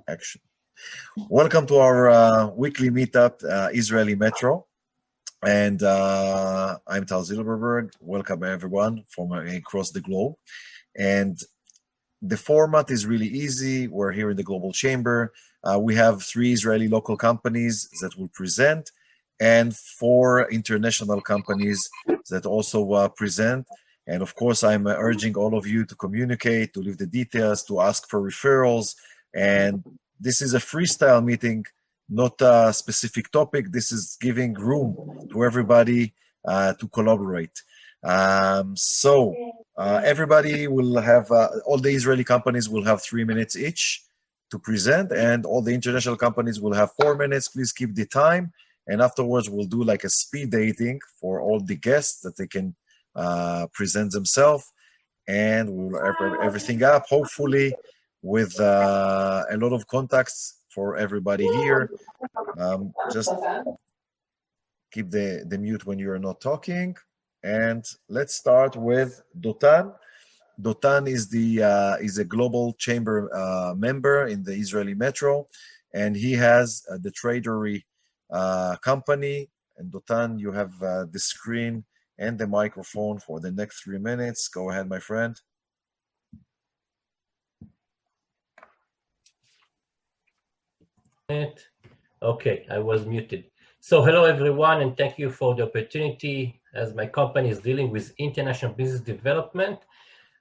Action. Welcome to our weekly meetup, Israeli Metro. And I'm Tal Zilberberg. Welcome everyone from across the globe. And the format is really easy. We're here in the Global Chamber. We have 3 Israeli local companies that will present and 4 international companies that also present. And of course, I'm urging all of you to communicate, to leave the details, to ask for referrals. And this is a freestyle meeting, not a specific topic. This is giving room to everybody to collaborate. Everybody will have, all the Israeli companies will have 3 minutes each to present, and all the international companies will have 4 minutes. Please keep the time. And afterwards, we'll do like a speed dating for all the guests that they can present themselves, and we'll wrap everything up, hopefully with a lot of contacts for everybody here. Just keep the mute when you're not talking. And let's start with Dotan. Dotan is a global chamber member in the Israeli Metro, and he has the tradery company. And Dotan, you have the screen and the microphone for the next 3 minutes. Go ahead, my friend. Okay, I was muted. So hello everyone, and thank you for the opportunity. As my company is dealing with international business development,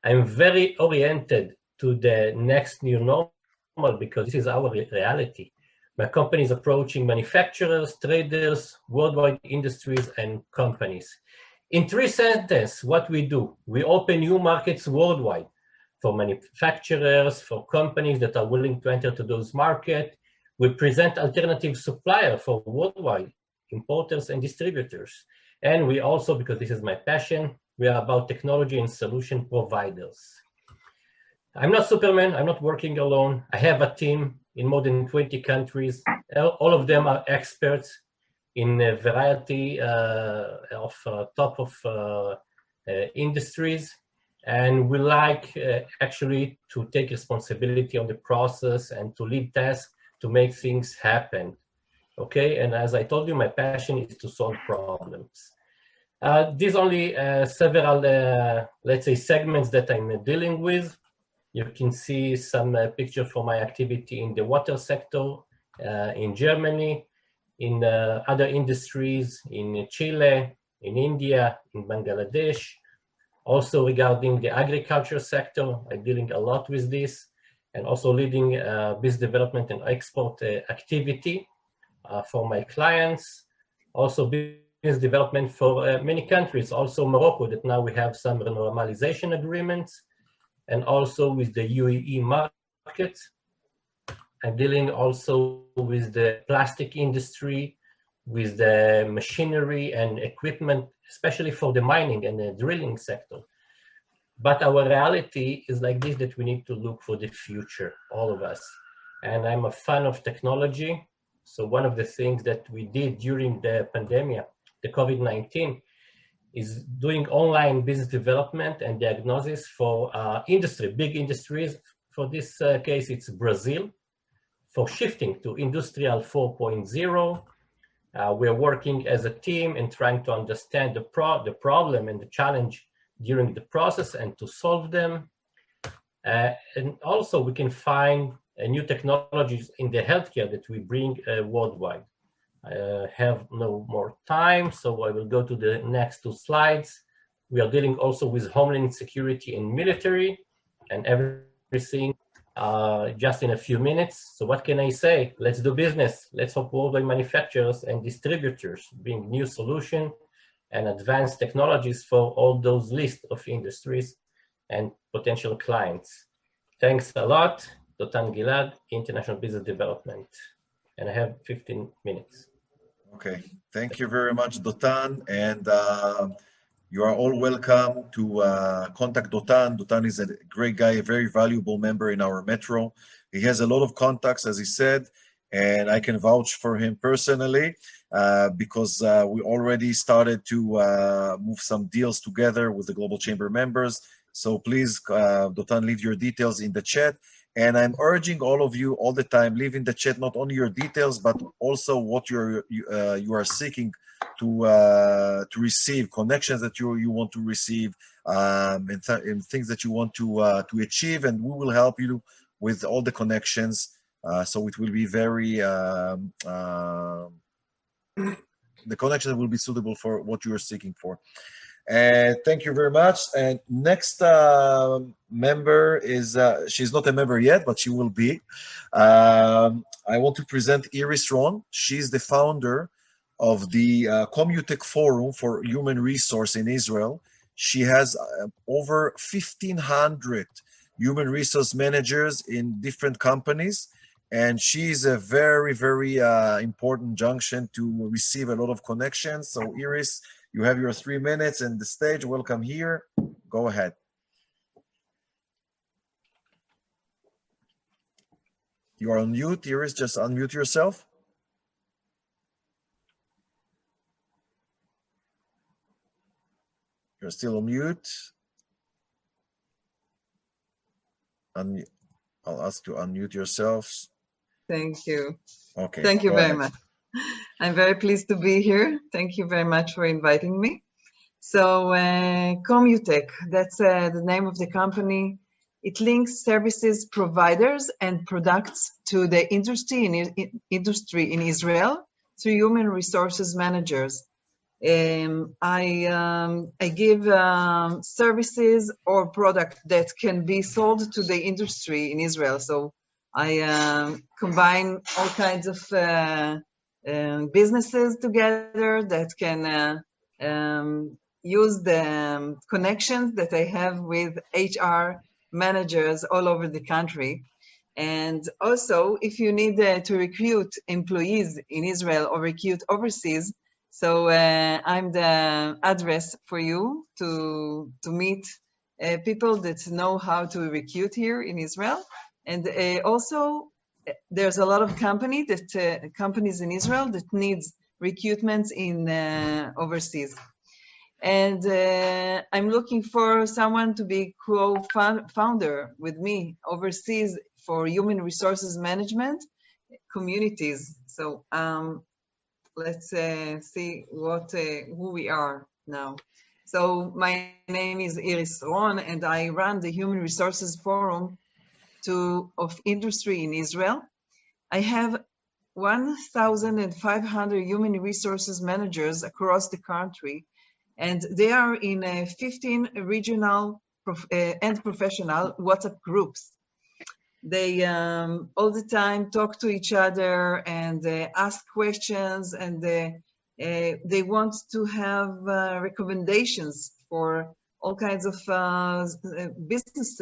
I'm very oriented to the next new normal because this is our reality. My company is approaching manufacturers, traders, worldwide industries, and companies. In 3 sentences, what we do, we open new markets worldwide for manufacturers, for companies that are willing to enter to those markets. We present alternative supplier for worldwide importers and distributors. And we also, because this is my passion, we are about technology and solution providers. I'm not Superman, I'm not working alone. I have a team in more than 20 countries. All of them are experts in a variety of top of industries. And we like actually to take responsibility on the process and to lead tasks to make things happen. Okay, and as I told you, my passion is to solve problems. These only several, let's say, segments that I'm dealing with. You can see some picture for my activity in the water sector, in Germany, in other industries, in Chile, in India, in Bangladesh. Also regarding the agriculture sector, I'm dealing a lot with this, and also leading business development and export activity for my clients. Also business development for many countries, also Morocco, that now we have some normalization agreements, and also with the UAE market. I'm dealing also with the plastic industry, with the machinery and equipment, especially for the mining and the drilling sector. But our reality is like this, that we need to look for the future, all of us. And I'm a fan of technology. So one of the things that we did during the pandemic, the COVID-19, is doing online business development and diagnosis for industry, big industries. For this case, it's Brazil, for shifting to Industrial 4.0. We're working as a team and trying to understand the problem and the challenge during the process and to solve them. And also we can find new technologies in the healthcare that we bring worldwide. I have no more time, so I will go to the next 2 slides. We are dealing also with homeland security and military and everything just in a few minutes. So what can I say? Let's do business. Let's help worldwide manufacturers and distributors bring new solution and advanced technologies for all those lists of industries and potential clients. Thanks a lot. Dotan Gilad, International Business Development. And I have 15 minutes. Okay, thank you very much, Dotan. And you are all welcome to contact Dotan. Dotan is a great guy, a very valuable member in our metro. He has a lot of contacts, as he said, and I can vouch for him personally because we already started to move some deals together with the Global Chamber members. So please, Dotan, leave your details in the chat. And I'm urging all of you all the time, leave in the chat not only your details, but also what you are seeking to receive, connections that you want to receive, and things that you want to achieve, and we will help you with all the connections. So it will be very the connection will be suitable for what you are seeking for. And thank you very much. And next member is, she's not a member yet, but she will be. I want to present Iris Ron. She's the founder of the Comutech Forum for Human Resource in Israel. She has over 1,500 human resource managers in different companies. And she's a very, very important junction to receive a lot of connections. So Iris, you have your 3 minutes and the stage. Welcome here. Go ahead. You are on mute, Iris. Just unmute yourself. You're still on mute. I'll ask you to unmute yourselves. Thank you. Okay. Thank you very much. I'm very pleased to be here. Thank you very much for inviting me. So Comutech, that's the name of the company. It links services providers and products to the industry in Israel through human resources managers. I give services or product that can be sold to the industry in Israel. So I combine all kinds of businesses together that can use the connections that I have with HR managers all over the country. And also, if you need to recruit employees in Israel or recruit overseas, so I'm the address for you to meet people that know how to recruit here in Israel. And also, there's a lot of companies in Israel that needs recruitments in overseas. And I'm looking for someone to be co-founder with me overseas for human resources management communities. So let's see who we are now. So my name is Iris Ron, and I run the Human Resources Forum of Industry in Israel. I have 1,500 human resources managers across the country, and they are in 15 regional and professional WhatsApp groups. They all the time talk to each other and ask questions, and they want to have recommendations for all kinds of business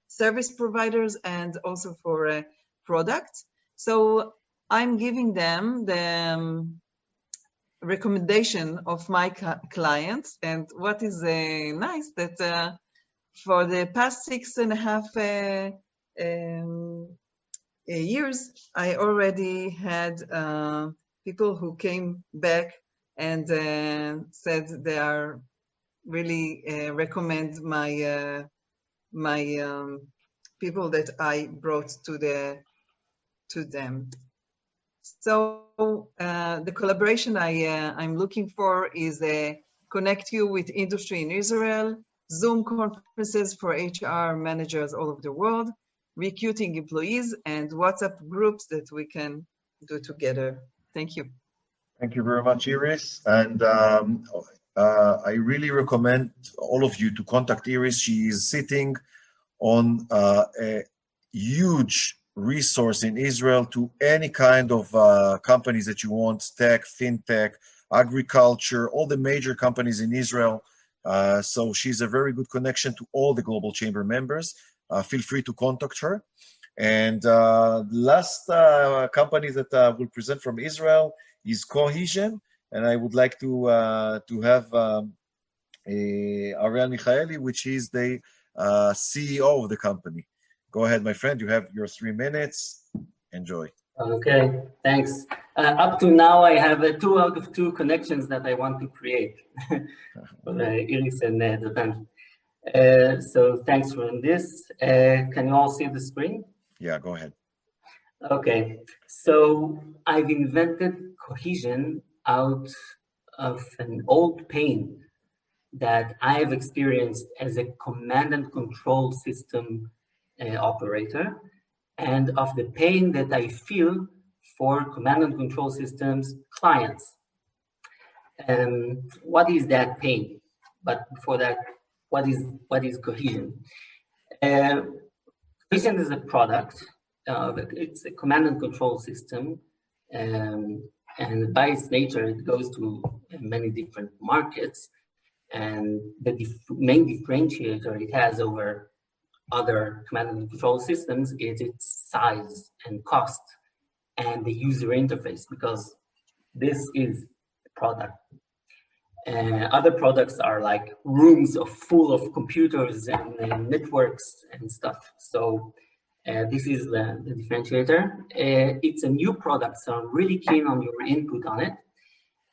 service providers, and also for products. So I'm giving them the recommendation of my clients. And what is nice that for the past 6.5 years, I already had people who came back and said they are really recommend my people that I brought to them. So the collaboration I'm looking for is connect you with industry in Israel, Zoom conferences for HR managers all over the world, recruiting employees, and WhatsApp groups that we can do together. Thank you. Thank you very much, Iris. And I really recommend all of you to contact Iris. She is sitting on a huge resource in Israel to any kind of companies that you want, tech, fintech, agriculture, all the major companies in Israel. So she's a very good connection to all the Global Chamber members. Feel free to contact her. And last company that will present from Israel is Cohesion. And I would like to have Ariel Michaeli, which is the CEO of the company. Go ahead, my friend. You have your 3 minutes. Enjoy. Okay, thanks. Up to now, I have 2 out of 2 connections that I want to create for Iris and Datan. So thanks for this. Can you all see the screen? Yeah, go ahead. Okay, so I've invented cohesion out of an old pain that I've experienced as a command and control system operator, and of the pain that I feel for command and control systems clients. What is that pain? But before that, what is cohesion? Cohesion is a product. It's a command and control system, and by its nature, it goes to many different markets. And the main differentiator it has over other command and control systems is its size and cost and the user interface, because this is a product. Other products are like rooms full of computers and networks and stuff. So this is the differentiator. It's a new product, so I'm really keen on your input on it.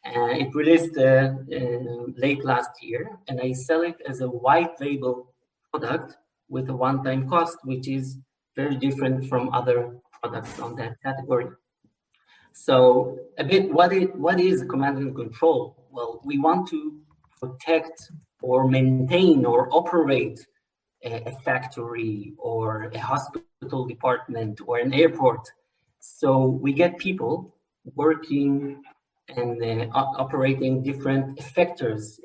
It released late last year, and I sell it as a white label product with a one-time cost, which is very different from other products on that category. So a bit, what is command and control? Well, we want to protect or maintain or operate a factory or a hospital department or an airport. So we get people working and operating different effectors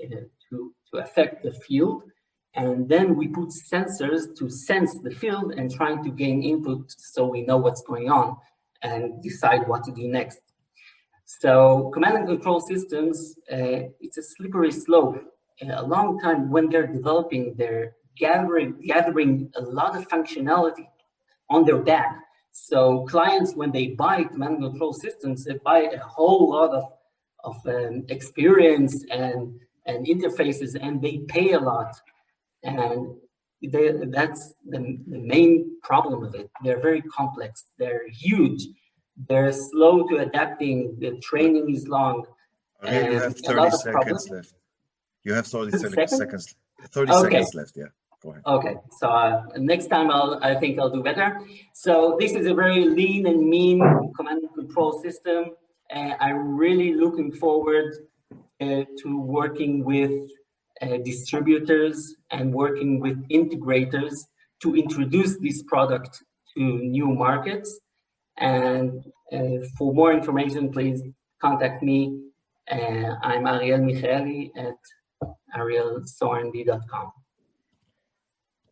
to affect the field. And then we put sensors to sense the field and trying to gain input so we know what's going on and decide what to do next. So command and control systems, it's a slippery slope. A long time when they're developing, they're gathering a lot of functionality on their back. So clients, when they buy command and control systems, they buy a whole lot of experience and interfaces, and they pay a lot. And that's the main problem of it. They're very complex. They're huge. They're slow to adapting. The training is long. Okay, you have 30 seconds left. You have 30 seconds. 30 seconds left. Yeah. Go ahead. Okay, so next time I think I'll do better. So this is a very lean and mean command and control system. I'm really looking forward to working with distributors and working with integrators to introduce this product to new markets. And for more information, please contact me. I'm Ariel Michaeli at arielsornd.com.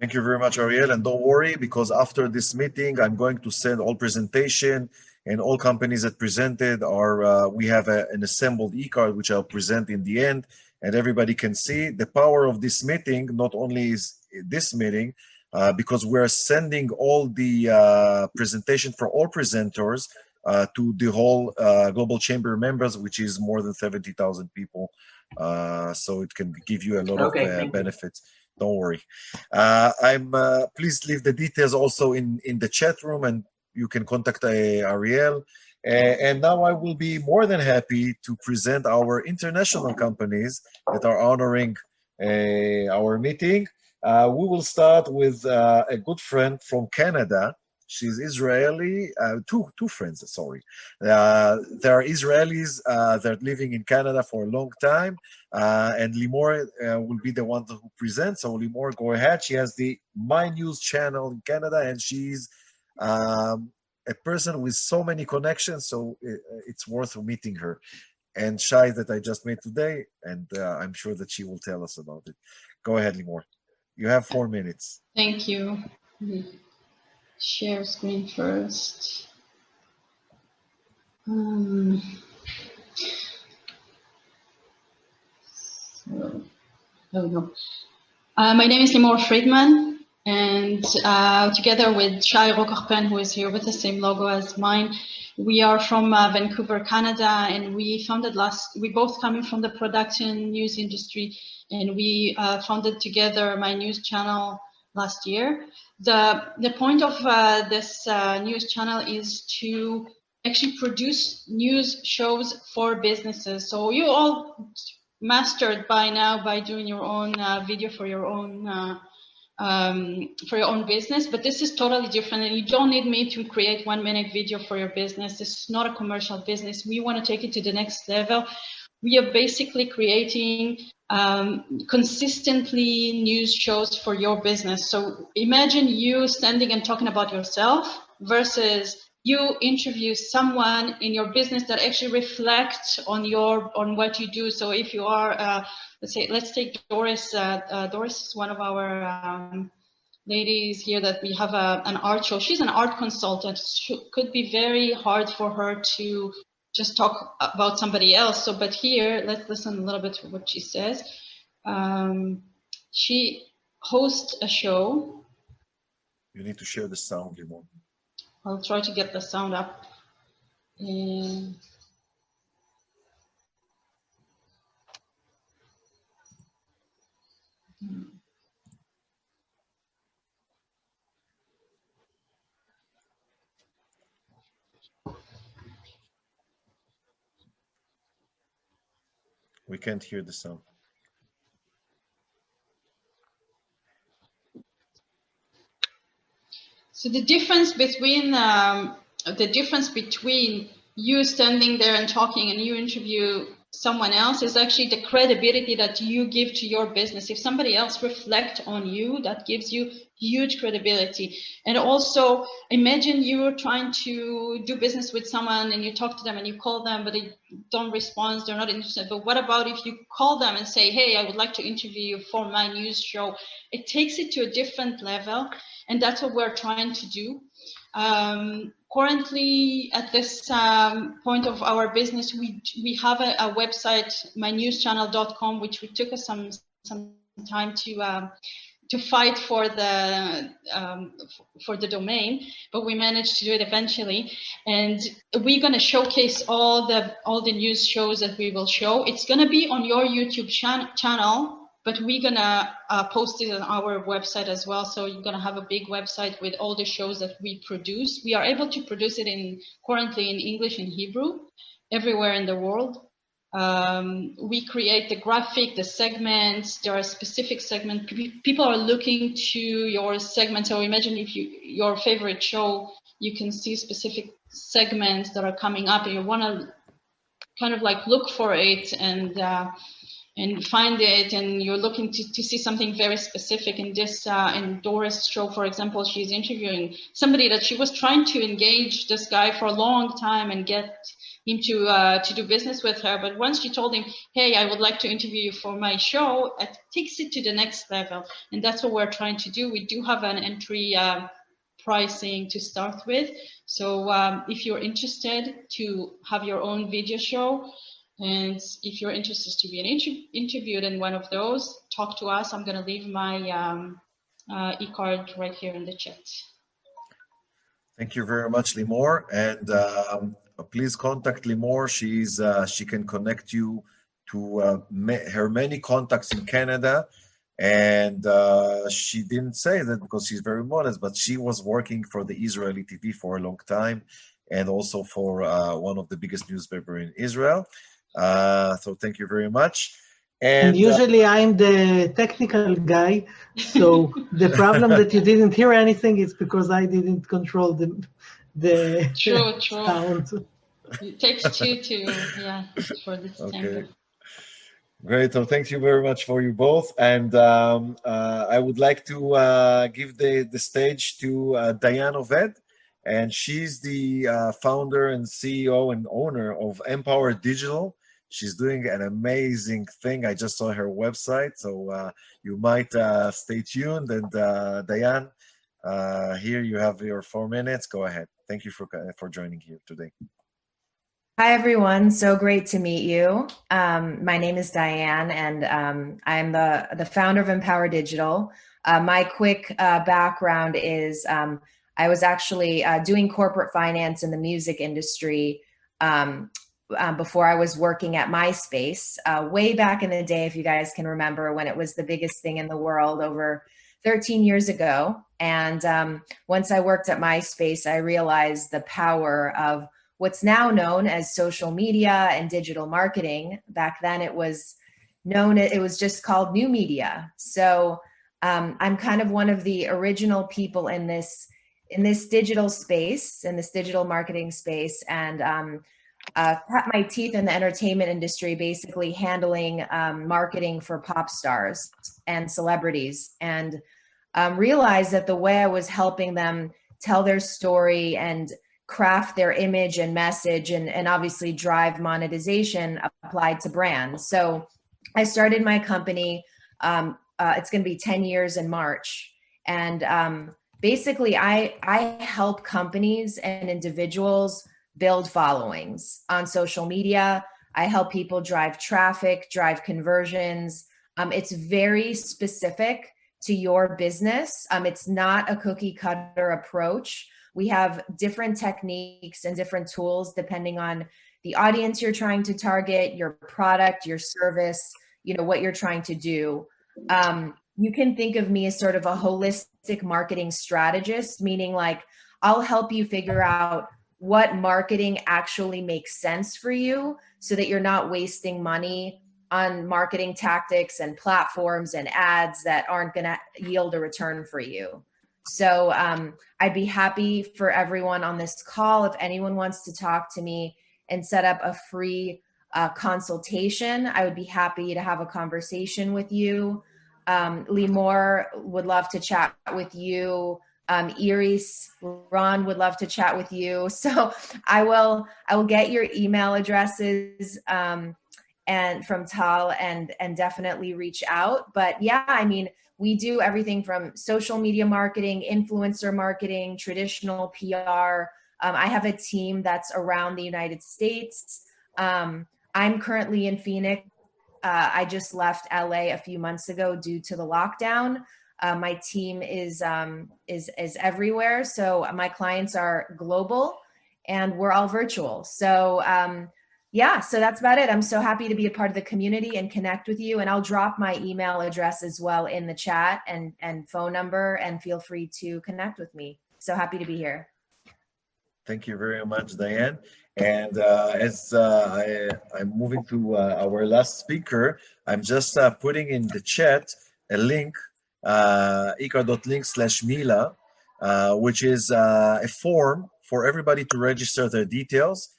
Thank you very much, Ariel. And don't worry, because after this meeting, I'm going to send all presentation and all companies that presented are, we have an assembled e-card, which I'll present in the end, and everybody can see the power of this meeting. Not only is this meeting, because we're sending all the presentation for all presenters to the whole Global Chamber members, which is more than 70,000 people. So it can give you a lot of benefits. Don't worry. Please leave the details also in the chat room, and you can contact Ariel. And now I will be more than happy to present our international companies that are honoring our meeting. We will start with a good friend from Canada. She's Israeli, two friends, sorry. There are Israelis that are living in Canada for a long time, and Limor will be the one who presents. So Limor, go ahead. She has the My News channel in Canada, and she's a person with so many connections, so it's worth meeting her. And Shai that I just met today, and I'm sure that she will tell us about it. Go ahead, Limor. You have 4 minutes. Thank you. Share screen first. So, there we go. My name is Limor Friedman, and together with Shai Rokerpen, who is here with the same logo as mine, we are from Vancouver, Canada, and we both coming from the production news industry, and we founded together My News channel last year. The point of this news channel is to actually produce news shows for businesses. So you all mastered by now by doing your own video for your own business, but this is totally different, and you don't need me to create 1 minute video for your business. This is not a commercial business. We want to take it to the next level. We are basically creating consistently news shows for your business. So imagine you standing and talking about yourself versus you interview someone in your business that actually reflects on what you do. So if you are, let's take Doris. Doris is one of our ladies here that we have an art show. She's an art consultant. Could be very hard for her to just talk about somebody else. So, but here, let's listen a little bit to what she says. She hosts a show. You need to share the sound, Limor. I'll try to get the sound up. And we can't hear the sound. so the difference between you standing there and talking and you interview someone else is actually the credibility that you give to your business. If somebody else reflects on you, that gives you huge credibility. And also imagine you're trying to do business with someone and you talk to them and you call them, but they don't respond, they're not interested. But what about if you call them and say, hey, I would like to interview you for my news show? It takes it to a different level. And that's what we're trying to do. Currently, at this point of our business, we have a website, mynewschannel.com, which we took us some time to fight for the domain, but we managed to do it eventually. And we're going to showcase all the news shows that we will show. It's going to be on your YouTube channel. But we're gonna post it on our website as well. So you're gonna have a big website with all the shows that we produce. We are able to produce it currently in English and Hebrew, everywhere in the world. We create the graphic, the segments. There are specific segments. People are looking to your segment. So imagine if your favorite show, you can see specific segments that are coming up, and you wanna kind of like look for it and find it, and you're looking to see something very specific. In this in Doris' show, for example, she's interviewing somebody that she was trying to engage this guy for a long time and get him to do business with her. But once she told him, hey, I would like to interview you for my show, it takes it to the next level. And that's what we're trying to do. We do have an entry pricing to start with. So if you're interested to have your own video show, and if you're interested to be interviewed in one of those, talk to us. I'm going to leave my e-card right here in the chat. Thank you very much, Limor. And please contact Limor. She can connect you to her many contacts in Canada. And she didn't say that because she's very modest, but she was working for the Israeli TV for a long time, and also for one of the biggest newspapers in Israel. So thank you very much. And usually I'm the technical guy, so the problem that you didn't hear anything is because I didn't control the true. sound. It takes two for this thing. Great. So thank you very much for you both. And I would like to give the stage to Diane Oved. And she's the founder and CEO and owner of Empower Digital. She's doing an amazing thing. I just saw her website, so you might stay tuned. And Diane, here you have your 4 minutes. Go ahead. Thank you for joining here today. Hi, everyone. So great to meet you. My name is Diane, and I'm the founder of Empower Digital. My quick background is I was actually doing corporate finance in the music industry before I was working at MySpace, way back in the day, if you guys can remember, when it was the biggest thing in the world over 13 years ago. And once I worked at MySpace, I realized the power of what's now known as social media and digital marketing. Back then it was it was just called New Media. So I'm kind of one of the original people in this digital space, in this digital marketing space, and cut my teeth in the entertainment industry, basically handling marketing for pop stars and celebrities, and realized that the way I was helping them tell their story and craft their image and message and obviously drive monetization applied to brands. So I started my company. It's going to be 10 years in March. And basically, I help companies and individuals build followings on social media. I help people drive traffic, drive conversions. It's very specific to your business. It's not a cookie cutter approach. We have different techniques and different tools depending on the audience you're trying to target, your product, your service, what you're trying to do. You can think of me as sort of a holistic marketing strategist, meaning like I'll help you figure out what marketing actually makes sense for you so that you're not wasting money on marketing tactics and platforms and ads that aren't going to yield a return for you. So I'd be happy for everyone on this call, if anyone wants to talk to me and set up a free consultation, I would be happy to have a conversation with you. Limor would love to chat with you. Iris, Ron would love to chat with you. So I will get your email addresses and from Tal and definitely reach out. But yeah, I mean, we do everything from social media marketing, influencer marketing, traditional PR. I have a team that's around the United States. I'm currently in Phoenix. I just left LA a few months ago due to the lockdown. My team is everywhere. So my clients are global and we're all virtual. So yeah, so that's about it. I'm so happy to be a part of the community and connect with you. And I'll drop my email address as well in the chat and phone number, and feel free to connect with me. So happy to be here. Thank you very much, Diane. And as I'm moving to our last speaker, I'm just putting in the chat a link, icar.link/Mila, which is a form for everybody to register their details.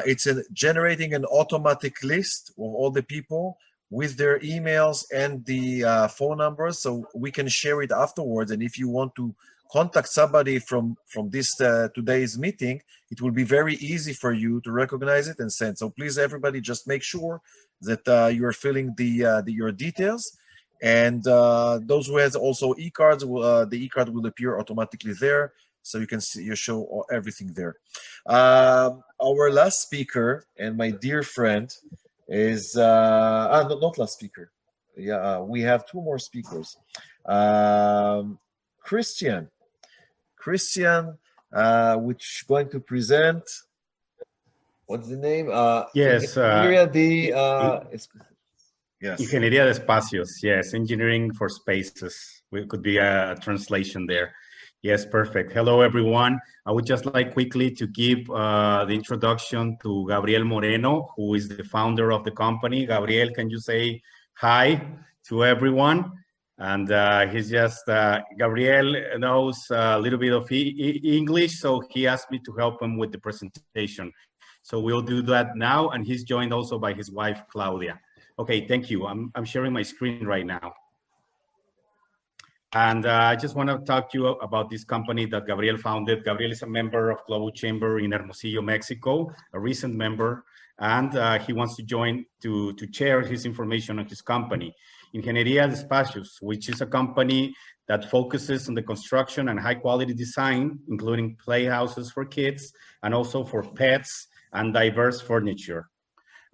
It's generating an automatic list of all the people with their emails and the phone numbers, so we can share it afterwards. And if you want to contact somebody from this today's meeting, it will be very easy for you to recognize it and send. So please, everybody, just make sure that you are filling your details. And those who has also e-cards, the e-card will appear automatically there, so you can see, you show everything there. Our last speaker and my dear friend is not last speaker. Yeah, we have two more speakers. Christian, which going to present. What's the name? Yes. Yes. Ingeniería de espacios. Yes, engineering for spaces. It could be a translation there. Yes, perfect. Hello, everyone. I would just like quickly to give the introduction to Gabriel Moreno, who is the founder of the company. Gabriel, can you say hi to everyone? And he's just, Gabriel knows a little bit of English, so he asked me to help him with the presentation. So we'll do that now, and he's joined also by his wife, Claudia. Okay, thank you. I'm sharing my screen right now. And I just want to talk to you about this company that Gabriel founded. Gabriel is a member of Global Chamber in Hermosillo, Mexico, a recent member, and he wants to join to share his information on his company, Ingeniería de Espacios, which is a company that focuses on the construction and high quality design, including playhouses for kids and also for pets and diverse furniture.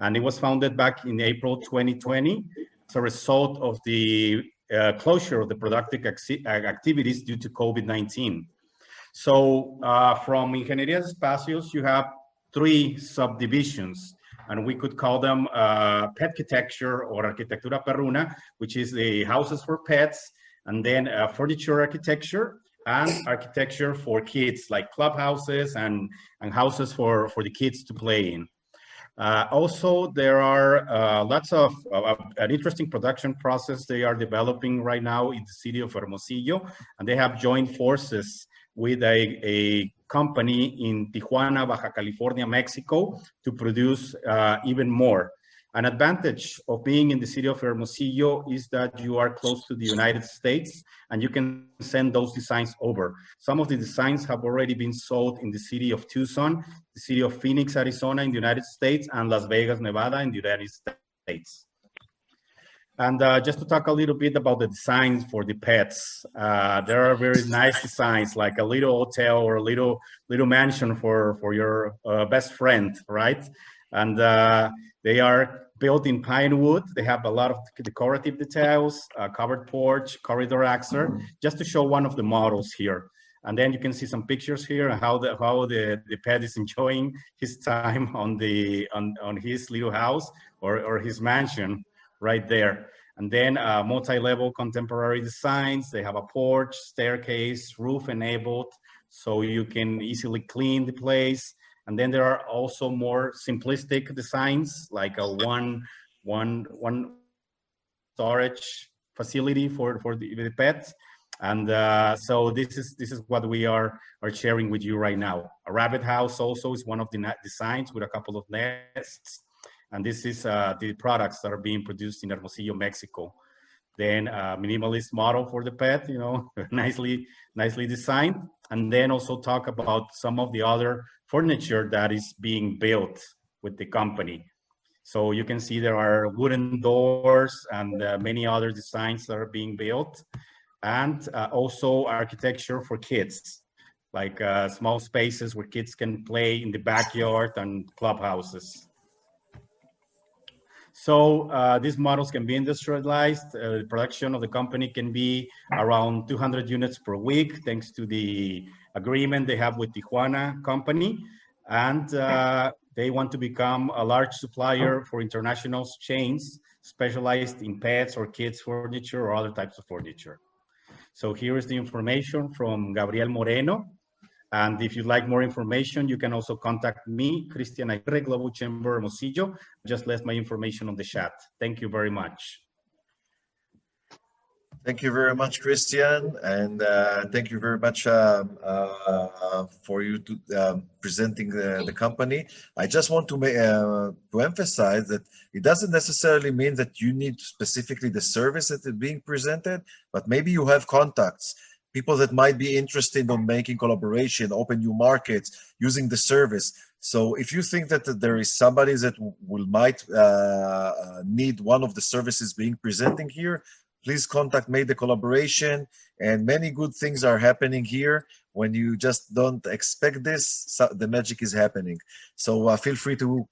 And it was founded back in April 2020 as a result of the closure of the productive activities due to COVID-19. So from Ingeniería de Espacios, you have three subdivisions, and we could call them pet architecture or arquitectura perruna, which is the houses for pets, and then furniture architecture and architecture for kids, like clubhouses and houses for the kids to play in. Also, there are lots of an interesting production process they are developing right now in the city of Hermosillo, and they have joined forces with a company in Tijuana, Baja California, Mexico, to produce even more. An advantage of being in the city of Hermosillo is that you are close to the United States and you can send those designs over. Some of the designs have already been sold in the city of Tucson, the city of Phoenix, Arizona in the United States, and Las Vegas, Nevada in the United States. And just to talk a little bit about the designs for the pets, there are very nice designs, like a little hotel or a little mansion for your best friend, right? And they are built in pine wood. They have a lot of decorative details, covered porch, corridor access, just to show one of the models here. And then you can see some pictures here how the pet is enjoying his time on his little house or his mansion right there. And then multi-level contemporary designs. They have a porch, staircase, roof enabled, so you can easily clean the place. And then there are also more simplistic designs, like a one storage facility for the pets. And so this is what we are sharing with you right now. A rabbit house also is one of the designs with a couple of nests. And this is the products that are being produced in Hermosillo, Mexico. Then minimalist model for the pet, you know, nicely designed. And then also talk about some of the other furniture that is being built with the company. So you can see there are wooden doors and many other designs that are being built. And also architecture for kids, like small spaces where kids can play in the backyard and clubhouses. So these models can be industrialized. The production of the company can be around 200 units per week, thanks to the agreement they have with Tijuana company. And they want to become a large supplier for international chains specialized in pets or kids furniture or other types of furniture. So here is the information from Gabriel Moreno. And if you'd like more information, you can also contact me, Cristian Aguirre, Global Chamber Hermosillo. Just left my information on the chat. Thank you very much. Thank you very much, Christian, and thank you very much for you to presenting the company. I just want to emphasize that it doesn't necessarily mean that you need specifically the service that is being presented, but maybe you have contacts, people that might be interested in making collaboration, open new markets, using the service. So if you think that there is somebody that might need one of the services being presenting here, please contact Made the Collaboration, and many good things are happening here. When you just don't expect this, the magic is happening. So feel free to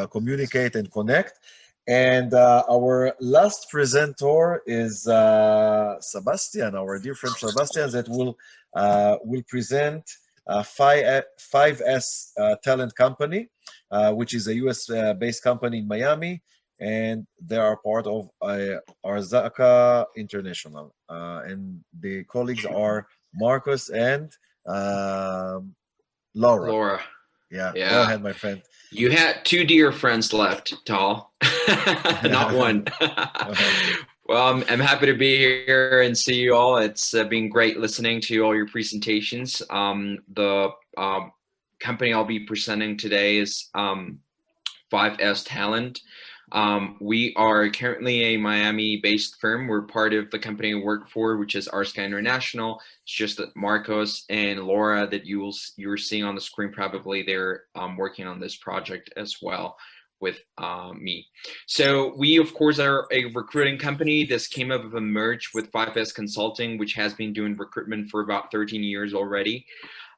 communicate and connect. And our last presenter is Sebastian, our dear friend Sebastian, that will present 5S Talent Company, which is a US-based company in Miami, and they are part of Arzaka International. And the colleagues are Marcos and Laura. Yeah, go ahead, my friend. You had two dear friends left, Tal. Not one. Well, I'm happy to be here and see you all. It's been great listening to all your presentations. The company I'll be presenting today is 5S Talent. We are currently a Miami-based firm. We're part of the company I work for, which is Arzaka International. It's just that Marcos and Laura that you're seeing on the screen, probably they're working on this project as well with me. So we, of course, are a recruiting company. This came up of a merge with 5S Consulting, which has been doing recruitment for about 13 years already.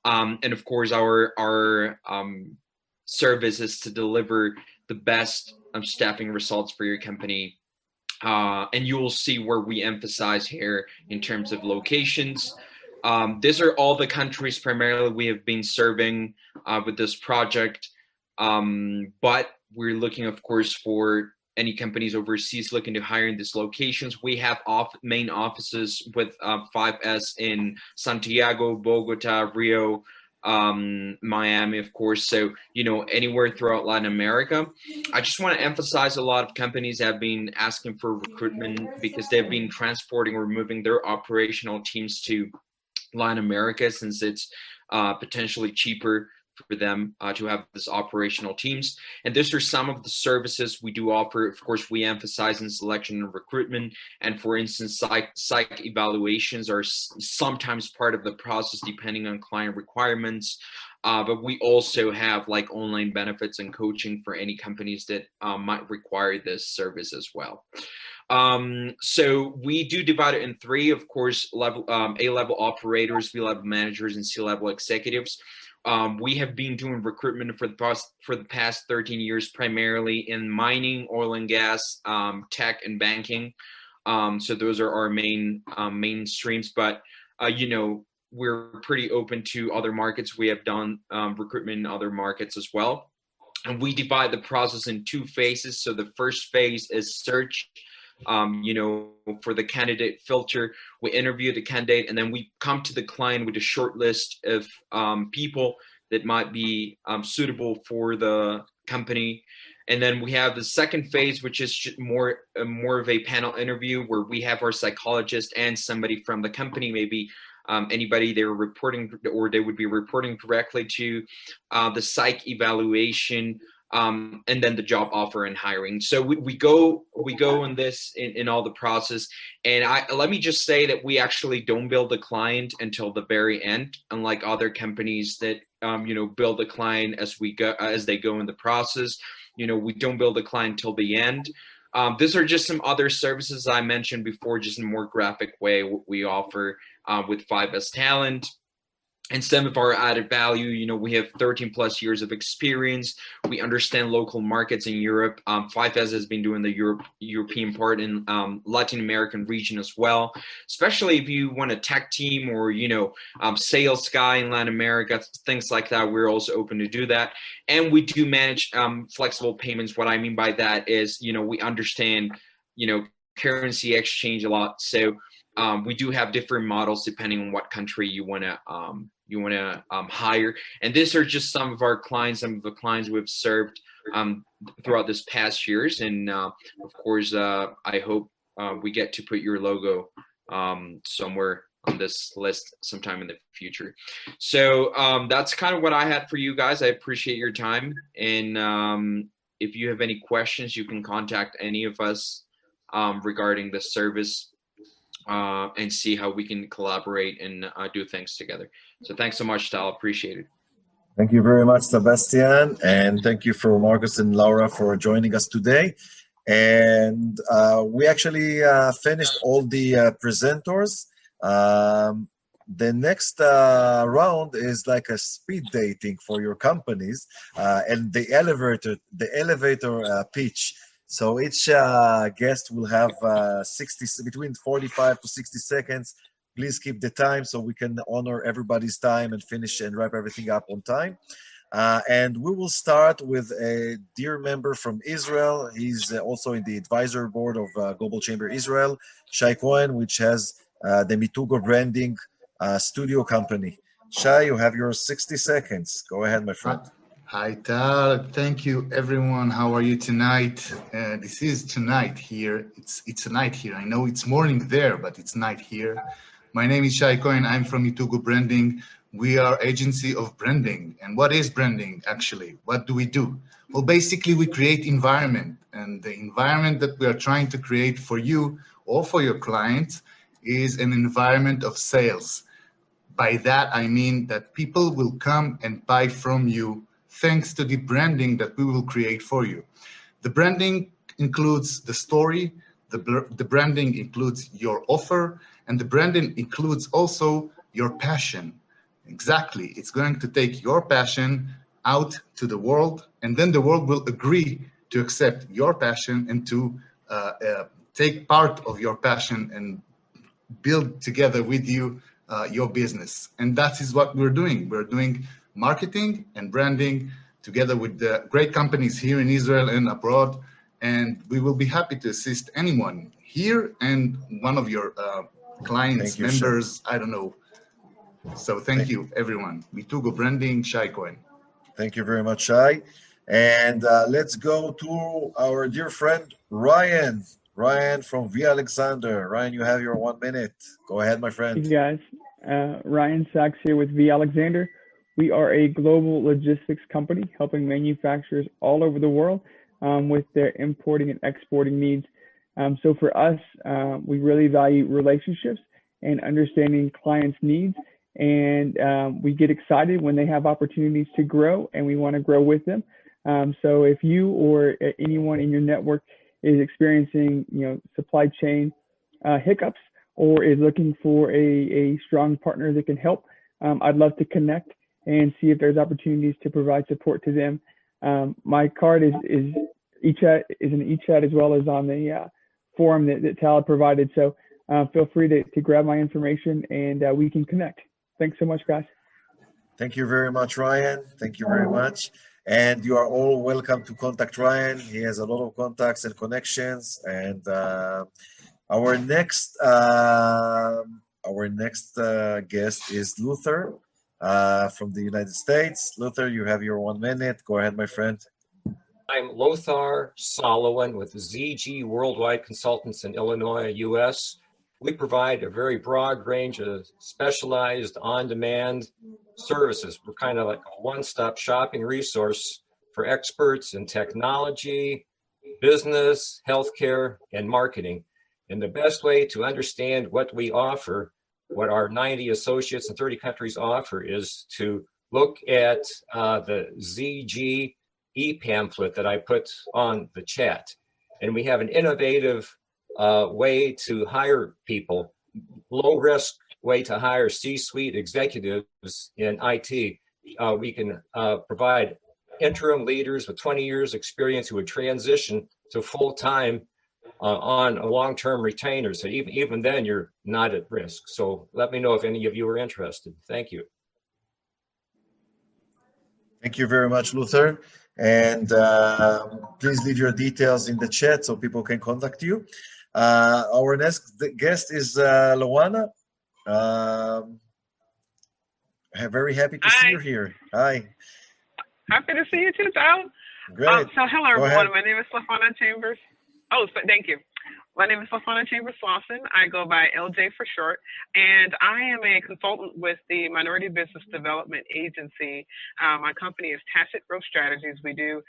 And of course, our service is to deliver the best staffing results for your company. And you will see where we emphasize here in terms of locations. These are all the countries primarily we have been serving with this project. But we're looking, of course, for any companies overseas looking to hire in these locations. We have main offices with 5S in Santiago, Bogota, Rio, Miami, of course. So, anywhere throughout Latin America. I just want to emphasize a lot of companies have been asking for recruitment because they've been transporting or moving their operational teams to Latin America, since it's potentially cheaper for them to have this operational teams. And these are some of the services we do offer. Of course, we emphasize in selection and recruitment. And for instance, psych evaluations are sometimes part of the process depending on client requirements. But we also have like online benefits and coaching for any companies that might require this service as well. So we do divide it in three, of course, A-level operators, B-level managers, and C-level executives. We have been doing recruitment for the past 13 years, primarily in mining, oil and gas, tech, and banking. So those are our main streams. But we're pretty open to other markets. We have done recruitment in other markets as well. And we divide the process in two phases. So the first phase is search. For the candidate filter, we interview the candidate, and then we come to the client with a short list of people that might be suitable for the company. And then we have the second phase, which is more of a panel interview where we have our psychologist and somebody from the company, maybe anybody they're reporting or they would be reporting directly to, the psych evaluation, and then the job offer and hiring. So we go in this in all the process. And let me just say that we actually don't build the client until the very end, unlike other companies that build the client as they go in the process. We don't build the client till the end. These are just some other services I mentioned before, just in a more graphic way, what we offer with 5S Talent. And some of our added value, we have 13 plus years of experience. We understand local markets in Europe. 5S has been doing the European part in Latin American region as well, especially if you want a tech team or, sales guy in Latin America, things like that. We're also open to do that. And we do manage flexible payments. What I mean by that is, we understand, currency exchange a lot. So we do have different models depending on what country you want to hire. And these are just some of our clients, some of the clients we've served throughout this past years. And of course, I hope we get to put your logo somewhere on this list sometime in the future. So that's kind of what I had for you guys. I appreciate your time. And if you have any questions, you can contact any of us regarding the service. And see how we can collaborate and do things together. So thanks so much, Tal. Appreciate it. Thank you very much, Sebastian. And thank you for Marcus and Laura for joining us today. And we actually finished all the presenters. The next round is like a speed dating for your companies and the elevator pitch. So each guest will have between 45 to 60 seconds. Please keep the time so we can honor everybody's time and finish and wrap everything up on time. And we will start with a dear member from Israel. He's also in the advisory board of Global Chamber Israel, Shai Cohen, which has the Mitugo branding studio company. Shai, you have your 60 seconds. Go ahead, my friend. Hi, Tal. Thank you, everyone. How are you tonight? This is tonight here. It's a night here. I know it's morning there, but it's night here. My name is Shai Cohen. I'm from Mitugo Branding. We are agency of branding. And what is branding, actually? What do we do? Well, basically, we create environment. And the environment that we are trying to create for you or for your clients is an environment of sales. By that, I mean that people will come and buy from you thanks to the branding that we will create for you. The branding includes the story, the branding includes your offer, and the branding includes also your passion. Exactly, it's going to take your passion out to the world, and then the world will agree to accept your passion and to take part of your passion and build together with you your business. And that is what we're doing. We're doing marketing and branding together with the great companies here in Israel and abroad. And we will be happy to assist anyone here and one of your clients, members, I don't know, So thank you, everyone. Mitugo Branding, Shai Cohen. Thank you very much, Shai. And let's go to our dear friend, Ryan. Ryan from V. Alexander. Ryan, you have your 1 minute. Go ahead, my friend. Hey guys, Ryan Sachs here with V. Alexander. We are a global logistics company helping manufacturers all over the world with their importing and exporting needs. So for us, we really value relationships and understanding clients' needs. And we get excited when they have opportunities to grow, and we want to grow with them. So if you or anyone in your network is experiencing, supply chain hiccups, or is looking for a strong partner that can help, I'd love to connect and see if there's opportunities to provide support to them. My card is in eChat as well as on the forum that Tal provided. So feel free to grab my information and we can connect. Thanks so much, guys. Thank you very much, Ryan. Thank you very much. And you are all welcome to contact Ryan. He has a lot of contacts and connections. And our next guest is Luther from the United States. Luther, you have your 1 minute. Go ahead, my friend. I'm Lothar Solowin with ZG Worldwide Consultants in Illinois, US. We provide a very broad range of specialized on-demand services. We're kind of like a one-stop shopping resource for experts in technology, business, healthcare, and marketing. And the best way to understand what we offer, what our 90 associates in 30 countries offer, is to look at the ZG e-pamphlet that I put on the chat. And we have an innovative way to hire people, low-risk way to hire C-suite executives in IT. We can provide interim leaders with 20 years experience who would transition to full-time on a long-term retainer. So even then, you're not at risk. So let me know if any of you are interested. Thank you. Thank you very much, Luther. And please leave your details in the chat so people can contact you. Our next guest is Luana. Very happy to see you here. Hi. Happy to see you too, Tom. Great. So hello, everyone. My name is Lafana Chambers. Oh, thank you. My name is Lafana Chambers Slauson. I go by LJ for short, and I am a consultant with the Minority Business Development Agency. My company is Tacit Growth Strategies. We do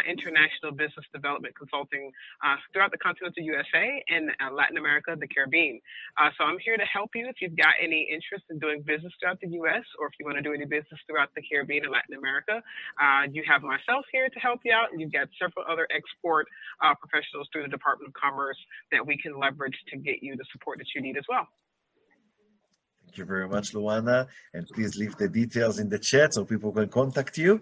international business development consulting throughout the continental USA and Latin America, the Caribbean. So I'm here to help you if you've got any interest in doing business throughout the US, or if you want to do any business throughout the Caribbean and Latin America. You have myself here to help you out, and you've got several other export professionals through the Department of Commerce that we can leverage to get you the support that you need as well. Thank you very much, Luana. And please leave the details in the chat so people can contact you.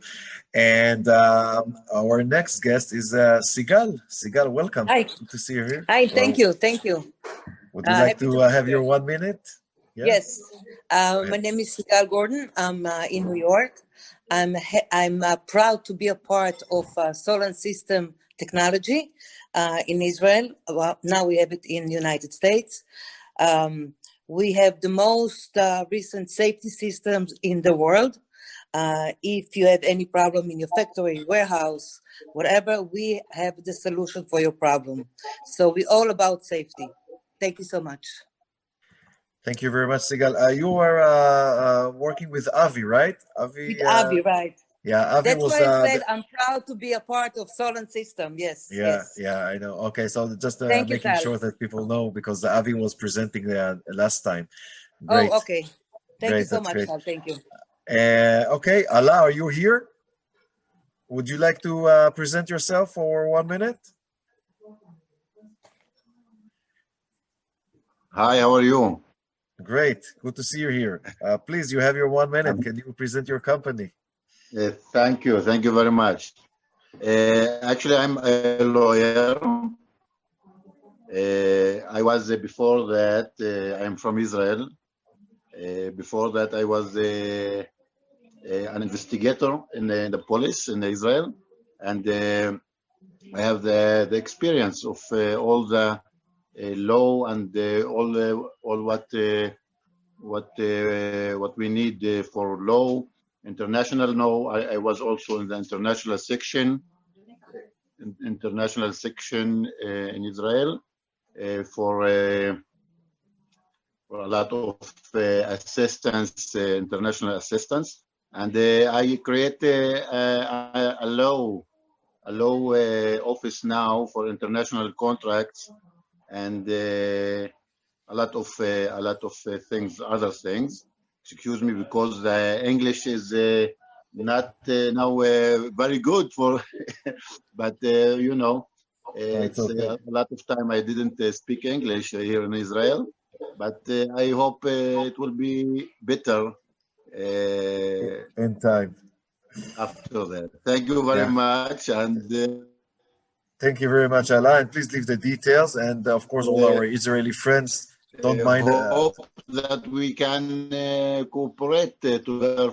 And our next guest is Sigal. Sigal, welcome. Hi. Good to see you here. Hi, thank you. Thank you. Would you like to have your 1 minute? Yeah? Yes. My name is Sigal Gordon. I'm in New York. I'm proud to be a part of Solar System Technology in Israel. Well, now we have it in the United States. We have the most recent safety systems in the world. If you have any problem in your factory, warehouse, whatever, we have the solution for your problem. So we're all about safety. Thank you so much. Thank you very much, Sigal. You are working with Avi, right? Avi, with Avi, right. Yeah, Avi That's was, why I said I'm proud to be a part of Solent System. Yes. Yeah, yes. yeah, I know. Okay, so just Thank you, making sure that people know, because Avi was presenting last time. Great. Oh, okay. Thank you so That's much, great. Sal. Thank you. Okay, Allah, are you here? Would you like to present yourself for 1 minute? Hi, how are you? Great, good to see you here. Please, you have your 1 minute. Can you present your company? Thank you very much. Actually, I'm a lawyer. I was before that, I'm from Israel. Before that, I was an investigator in the police in Israel, and I have the experience of all the law and all what what we need for law, international law. I was also in the international section in Israel for a lot of assistance, international assistance, and I create a law office now for international contracts and a lot of things, other things. Excuse me, because the English is not now very good for, but you know, it's okay. a lot of time I didn't speak English here in Israel, but I hope it will be better In time. after that. Thank you very much, and thank you very much, Allah, and please leave the details. And of course, all our Israeli friends don't mind. Hope that we can cooperate together.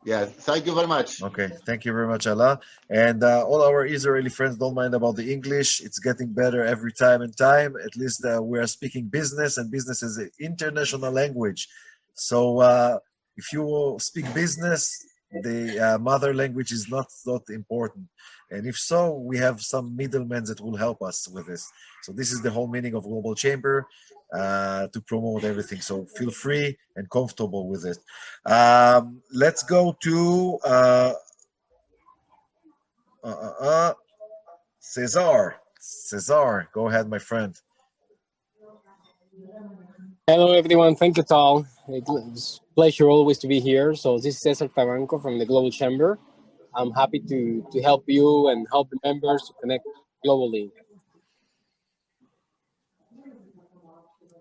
Yeah, thank you very much. Okay, thank you very much, Allah. And all our Israeli friends don't mind about the English. It's getting better every time and time. At least we are speaking business, and business is an international language. So if you speak business, the mother language is not important. And if so, we have some middlemen that will help us with this. So this is the whole meaning of Global Chamber, to promote everything. So feel free and comfortable with it. Let's go to Cesar. Cesar, go ahead, my friend. Hello, everyone. Thank you, Tal. It's a pleasure always to be here. So this is Cesar Taranco from the Global Chamber. I'm happy to help you and help the members to connect globally.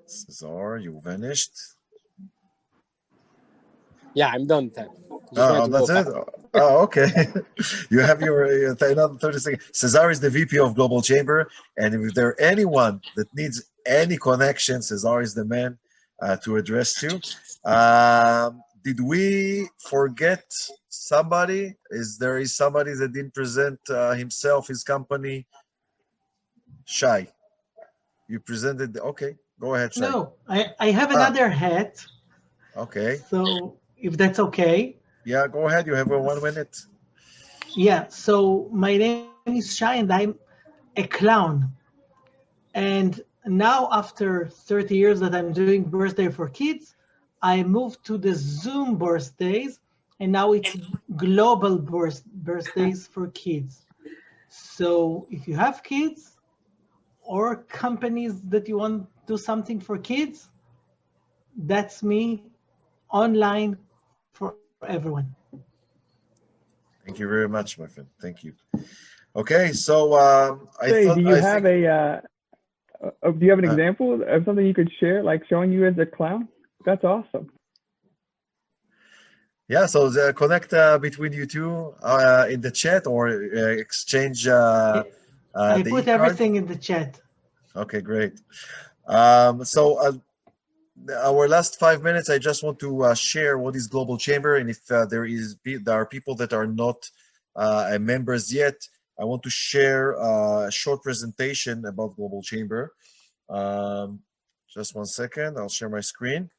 Cesar, you vanished. Yeah, I'm done. That's it? Oh, okay. You have your another 30 seconds. Cesar is the VP of Global Chamber, and if there anyone that needs any connection, Cesar is the man to address to. Did we forget somebody? Is somebody that didn't present himself, his company? Shai, you presented. Okay, go ahead, Shai. No, I have another hat. Okay. So if that's okay. Yeah, go ahead. You have 1 minute. Yeah, so my name is Shai and I'm a clown. And now after 30 years that I'm doing birthday for kids, I moved to the Zoom birthdays, and now it's global birthdays for kids. So if you have kids or companies that you want to do something for kids, that's me online for everyone. Thank you very much, my friend. Thank you. Okay, so do you have an example of something you could share, like showing you as a clown? That's awesome. Yeah, so connect between you two in the chat or exchange. I put everything in the chat. Okay, great. So our last 5 minutes, I just want to share what is Global Chamber, and if there are people that are not members yet, I want to share a short presentation about Global Chamber. Just 1 second, I'll share my screen.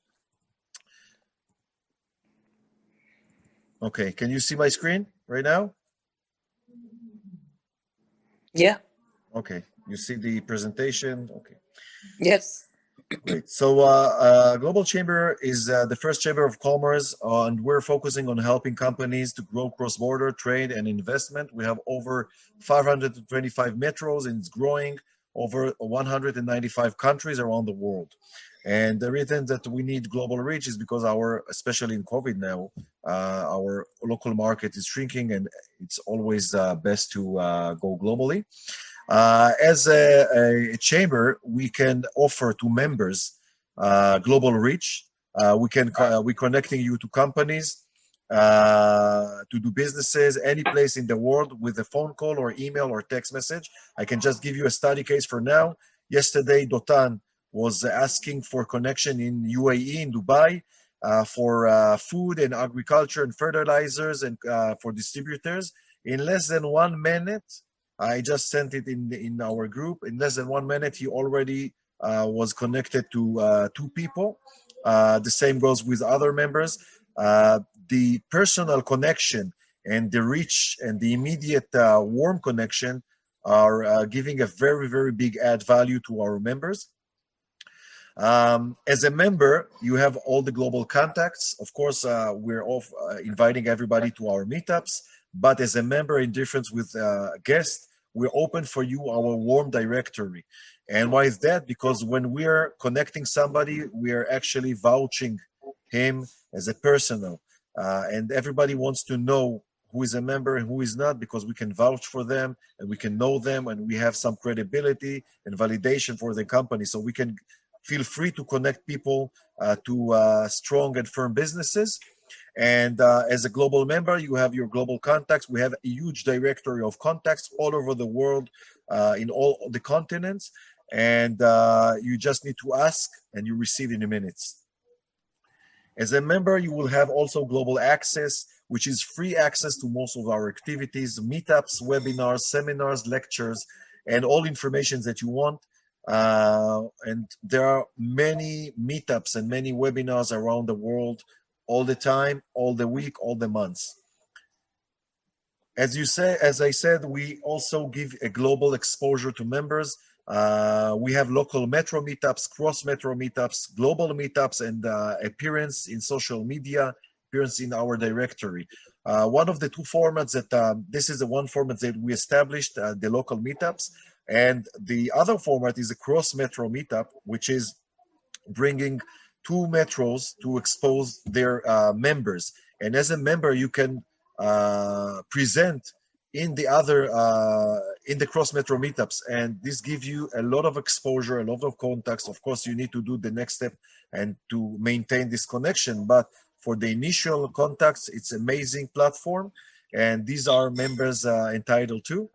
Okay, can you see my screen right now? Yeah. Okay, you see the presentation? Okay. Yes. Great. So Global Chamber is the first chamber of commerce, and we're focusing on helping companies to grow cross-border trade and investment. We have over 525 metros, and it's growing over 195 countries around the world. And the reason that we need global reach is because especially in COVID now, our local market is shrinking, and it's always best to go globally. As a chamber, we can offer to members global reach. We're connecting you to companies to do businesses any place in the world with a phone call or email or text message. I can just give you a study case for now. Yesterday, Dotan was asking for connection in UAE, in Dubai, for food and agriculture and fertilizers and for distributors. In less than 1 minute, I just sent it in our group. In less than 1 minute, he already was connected to 2 people. The same goes with other members. The personal connection and the reach and the immediate warm connection are giving a very, very big add value to our members. As a member, you have all the global contacts. Of course, we're inviting everybody to our meetups, but as a member, in difference with guests, we're open for you our warm directory. And why is that? Because when we're connecting somebody, we're actually vouching him as a personal. And everybody wants to know who is a member and who is not, because we can vouch for them and we can know them and we have some credibility and validation for the company. So we can feel free to connect people to strong and firm businesses. And as a global member, you have your global contacts. We have a huge directory of contacts all over the world, in all the continents. And you just need to ask and you receive in minutes. As a member, you will have also global access, which is free access to most of our activities, meetups, webinars, seminars, lectures, and all information that you want. And there are many meetups and many webinars around the world all the time, all the week, all the months. As I said, we also give a global exposure to members. We have local metro meetups, cross metro meetups, global meetups, and appearance in social media, appearance in our directory. One of the two formats that, this is the one format that we established, the local meetups, and the other format is a cross metro meetup, which is bringing two metros to expose their members. And as a member, you can present in the other in the cross metro meetups, and this gives you a lot of exposure, a lot of contacts. Of course, you need to do the next step and to maintain this connection, but for the initial contacts, it's amazing platform, and these are members entitled to.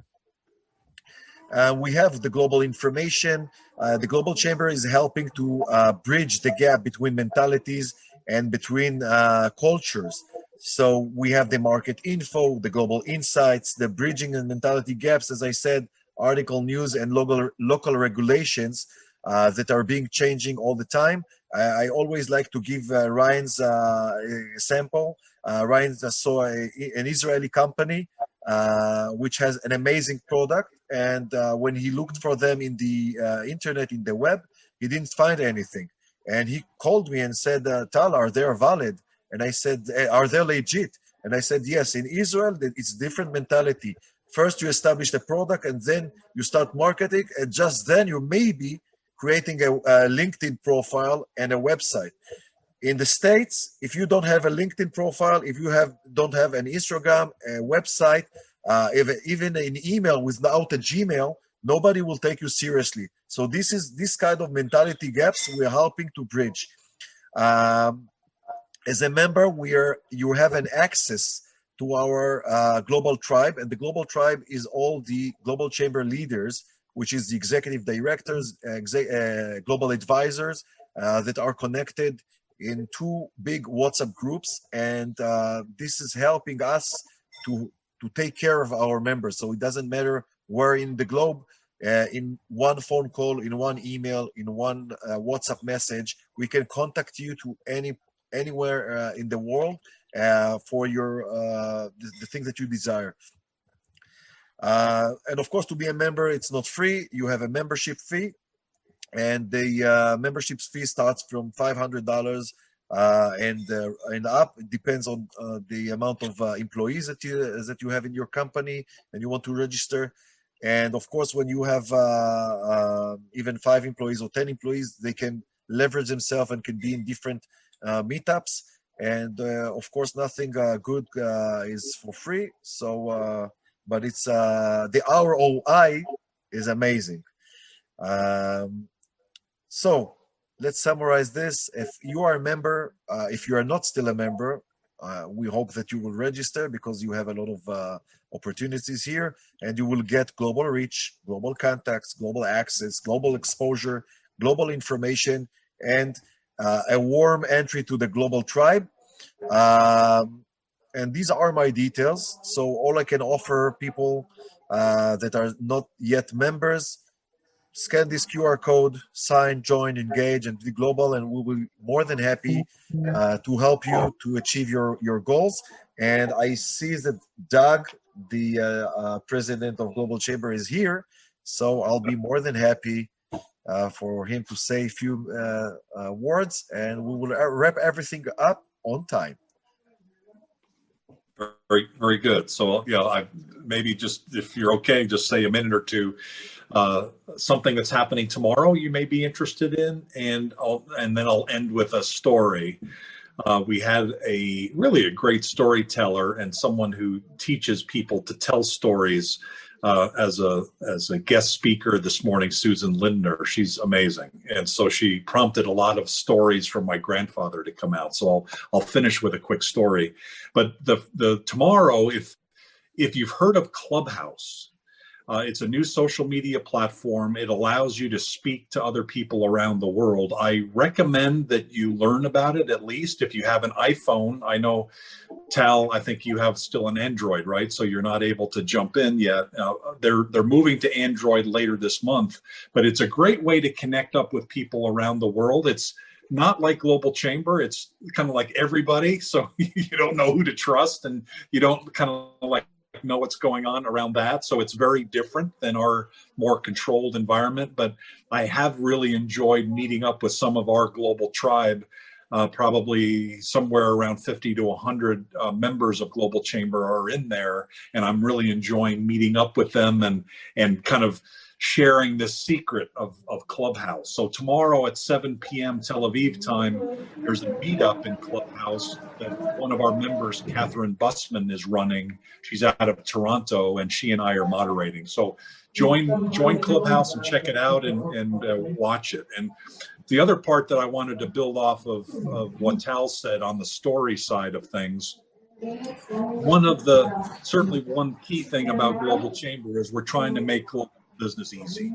We have the global information. The Global Chamber is helping to bridge the gap between mentalities and between cultures. So we have the market info, the global insights, the bridging and mentality gaps, as I said, article news and local regulations that are being changing all the time. I always like to give Ryan's sample. Ryan saw an Israeli company which has an amazing product, and when he looked for them in the internet, in the web, he didn't find anything. And he called me and said, Tal, are they valid? And I said, are they legit? And I said, yes, in Israel, it's different mentality. First, you establish the product, and then you start marketing, and just then you may be creating a LinkedIn profile and a website. In the States, if you don't have a LinkedIn profile, if you don't have an Instagram, a website, even an email without a Gmail, nobody will take you seriously. So this kind of mentality gaps we're helping to bridge. As a member, you have an access to our global tribe, and the global tribe is all the Global Chamber leaders, which is the executive directors, global advisors that are connected in two big WhatsApp groups, and this is helping us to take care of our members. So it doesn't matter where in the globe, in one phone call, in one email, in one WhatsApp message, we can contact you to anywhere in the world for your the thing that you desire. And of course, to be a member, it's not free. You have a membership fee, and the membership fee starts from $500 and up. It depends on the amount of employees that you have in your company and you want to register. And of course, when you have even 5 employees or 10 employees, they can leverage themselves and can be in different meetups. And of course, nothing good is for free. So, but it's the ROI is amazing. So let's summarize this. If you are a member, if you are not still a member, we hope that you will register, because you have a lot of opportunities here, and you will get global reach, global contacts, global access, global exposure, global information, and a warm entry to the global tribe. And these are my details. So all I can offer people that are not yet members, scan this QR code, sign, join, engage, and be global, and we'll be more than happy to help you to achieve your goals. And I see that Doug, the president of Global Chamber, is here, so I'll be more than happy for him to say a few words, and we will wrap everything up on time. Very, very good. So, I maybe just, if you're okay, just say a minute or two. Something that's happening tomorrow you may be interested in, and then I'll end with a story. We had really a great storyteller and someone who teaches people to tell stories as a guest speaker this morning, Susan Lindner. She's amazing, and so she prompted a lot of stories from my grandfather to come out. So I'll finish with a quick story. But the tomorrow, if you've heard of Clubhouse, it's a new social media platform. It allows you to speak to other people around the world. I recommend that you learn about it, at least if you have an iPhone. I know, Tal, I think you have still an Android, right? So you're not able to jump in yet. They're moving to Android later this month, but it's a great way to connect up with people around the world. It's not like Global Chamber. It's kind of like everybody. So you don't know who to trust, and you don't kind of like know what's going on around that. So it's very different than our more controlled environment. But I have really enjoyed meeting up with some of our global tribe, probably somewhere around 50 to 100 members of Global Chamber are in there. And I'm really enjoying meeting up with them and kind of sharing this secret of Clubhouse. So tomorrow at 7 p.m. Tel Aviv time, there's a meetup in Clubhouse that one of our members, Catherine Bussman, is running. She's out of Toronto, and she and I are moderating. So join Clubhouse and check it out and watch it. And the other part that I wanted to build off of what Tal said on the story side of things, certainly one key thing about Global Chamber is we're trying to make global business easy.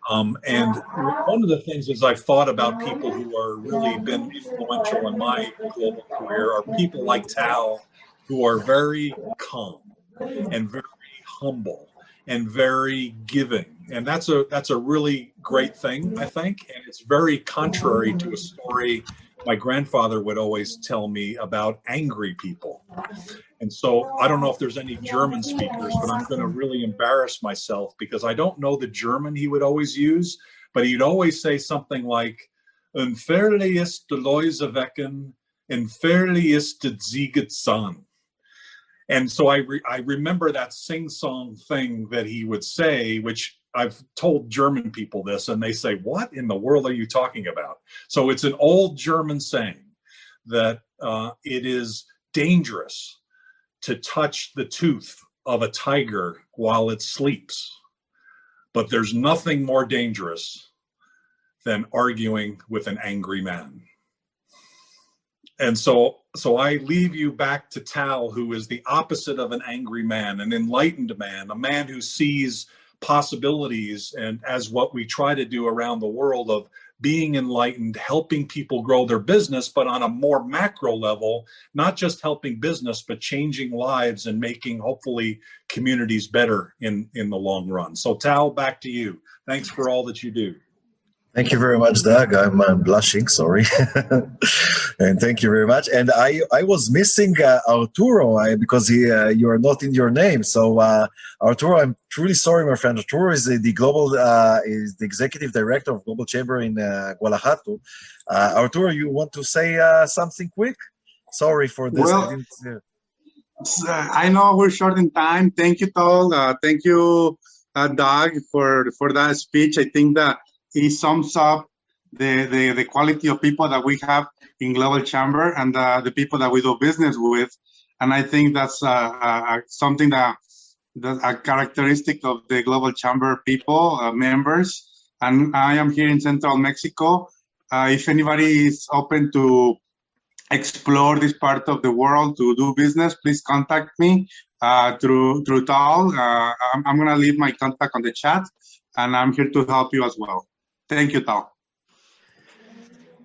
And one of the things is I've thought about people who are really been influential in my global career are people like Tal, who are very calm and very humble and very giving. And that's a really great thing, I think. And it's very contrary to a story my grandfather would always tell me about angry people. And so I don't know if there's any German speakers, but I'm going to really embarrass myself because I don't know the German he would always use, but he'd always say something like, "Unfairly ist de Läuse wecken, unfairly ist de Sieget Zahn." And so I remember that sing-song thing that he would say, which I've told German people this, and they say, "What in the world are you talking about?" So it's an old German saying that it is dangerous to touch the tooth of a tiger while it sleeps, but there's nothing more dangerous than arguing with an angry man. And so I leave you back to Tal, who is the opposite of an angry man, an enlightened man, a man who sees possibilities, and as what we try to do around the world of being enlightened, helping people grow their business, but on a more macro level, not just helping business, but changing lives and making, hopefully, communities better in the long run. So Tal, back to you. Thanks for all that you do. Thank you very much, Doug. I'm blushing, sorry. And thank you very much. And I was missing Arturo because you are not in your name. So Arturo, I'm truly sorry, my friend. Arturo is is the executive director of Global Chamber in Guanajuato. Arturo, you want to say something quick? Sorry for this. Well, I know we're short in time. Thank you, Tal. Thank you, Doug, for that speech. I think that it sums up the quality of people that we have in Global Chamber and the people that we do business with. And I think that's something that's a characteristic of the Global Chamber people, members. And I am here in Central Mexico. If anybody is open to explore this part of the world to do business, please contact me through Tal. I'm going to leave my contact on the chat, and I'm here to help you as well. Thank you, Tal.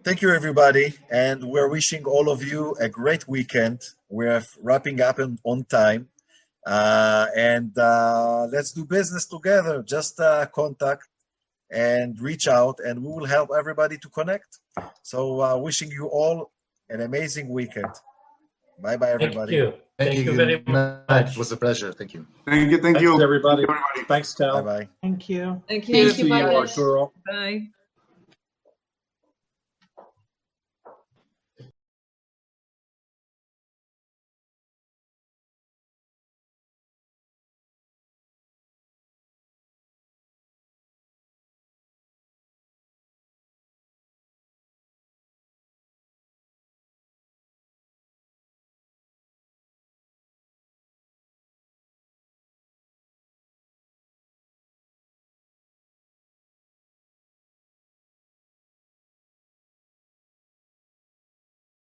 Thank you, everybody. And we're wishing all of you a great weekend. We're wrapping up on time. And let's do business together. Just contact and reach out, and we will help everybody to connect. So wishing you all an amazing weekend. Bye-bye, everybody. Thank you. Thank you very much. It was a pleasure. Thank you. Thank you. Thanks, everybody. Thanks, Tal. Bye-bye. Thank you. Thank Good you. to see you, Bye, guys. Arturo. Bye.